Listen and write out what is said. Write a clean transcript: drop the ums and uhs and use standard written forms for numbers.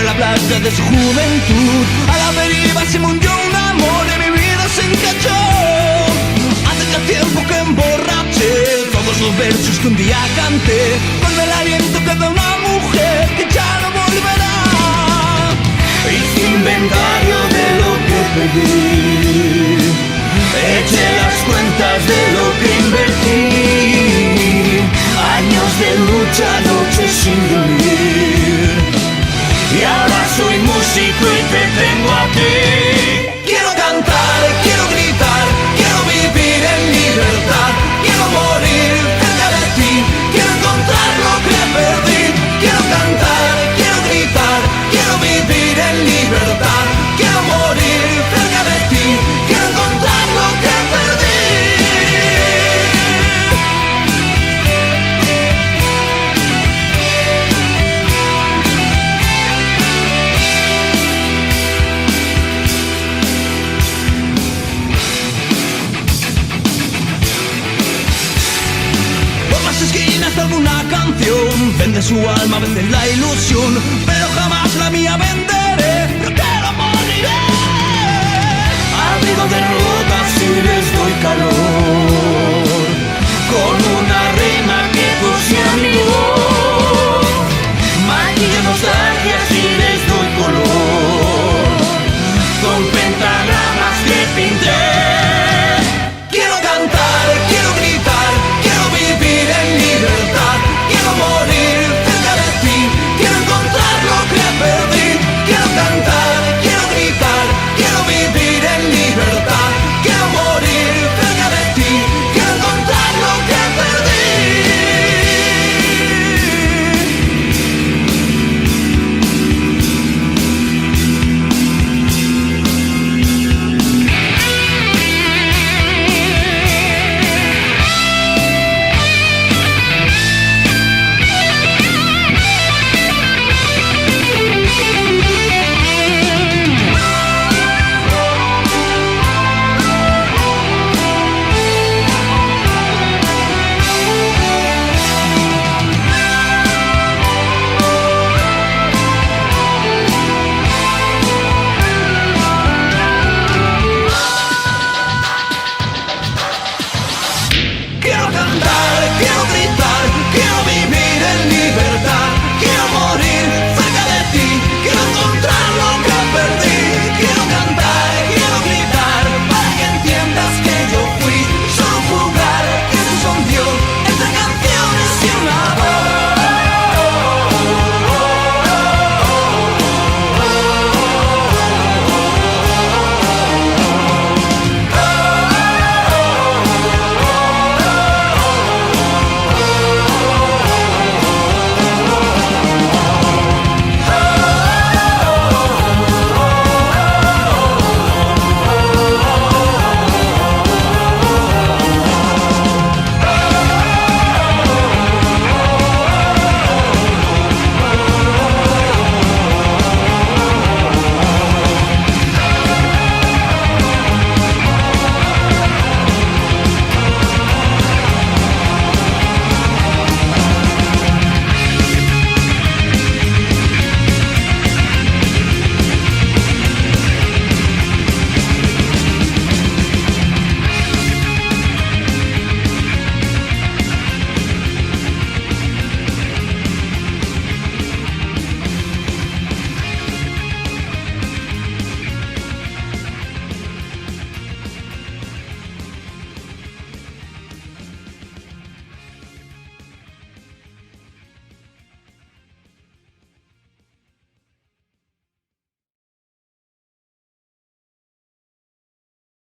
sobre la playa de su juventud. A la deriva se me hundió un amor y mi vida se encachó. Hace ya tiempo que emborraché todos los versos que un día canté, con el aliento que da una mujer que ya no volverá. Hice inventario de lo que pedí, eché las cuentas de lo que invertí, años de lucha, noches sin dormir, y ahora soy músico y te tengo a ti. Quiero cantar, quiero gritar, quiero vivir en libertad, quiero morir cerca de ti, quiero encontrar lo que perdí. Quiero cantar, quiero gritar, quiero vivir en libertad, quiero morir cerca de ti, quiero encontrar lo que perdí. Por las esquinas de alguna canción vende su alma, vende la ilusión, pero jamás la mía venderé, porque no moriré. Abrigo de rocas y les doy calor, con una rima que cose a mi voz. Maquillo nostalgias y les doy color, con pentagramas que pinté. Quiero cantar, quiero gritar, quiero vivir en libertad, quiero morir cerca de ti, quiero encontrar lo que perdí. Quiero cantar, quiero gritar, quiero vivir en libertad, quiero morir cerca de ti, quiero encontrar lo que perdí. Quiero cantar, quiero